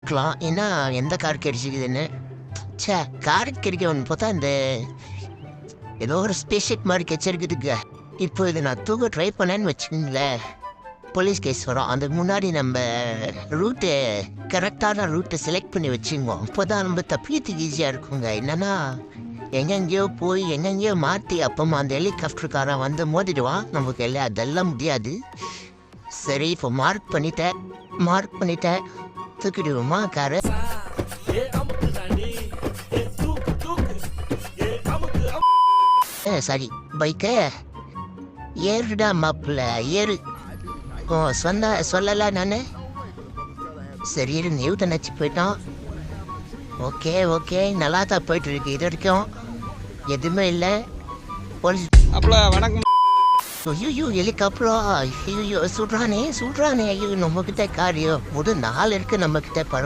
பார்க்கலாம் ஏன்னா எந்த கார் கிடைச்சிக்குதுன்னு. சே, கார் கிடைக்கணும்னு பார்த்தா இந்த ஏதோ ஒரு ஸ்பேஷிப் மாதிரி கிடைச்சிருக்குதுங்க. இப்போ இது நான் தூக்க ட்ரை பண்ணேன்னு வச்சுக்கோங்களேன், போலீஸ் கேஸ் வரும். அதுக்கு முன்னாடி நம்ம ரூட்டு கரெக்டான ரூட்டை செலக்ட் பண்ணி வச்சுக்குவோம். அப்போ தான் நம்ம தப்பிக்கிறதுக்கு ஈஸியாக இருக்குங்க. என்னென்னா எங்கெங்கேயோ போய் எங்கெங்கேயோ மாற்றி அப்பமா அந்த ஹெலிகாப்டருக்காரன் வந்து மோதிடுவான் நமக்கு. எல்லாம் அதெல்லாம் முடியாது. சரி, இப்போ மார்க் பண்ணிட்டேன் தூக்கிடுவோமா காரை? சரி, பைக்க ஏறுடா மாப்பிள்ள ஏறு. ஓ, சொல்லல நான். சரி, நியூட்டன் நினச்சி போயிட்டான். ஓகே நல்லா தான் போயிட்டு இருக்கு. இது வரைக்கும் எதுவுமே இல்லை. போலீஸ் வணக்கம். ஐயோ, ஹெலிகாப்டரா? ஐயோ, சுடுறானே. ஐயோ, நம்மக்கிட்ட காரியம் ஒரு 4 இருக்கு நம்மக்கிட்ட. பரவாயில்ல.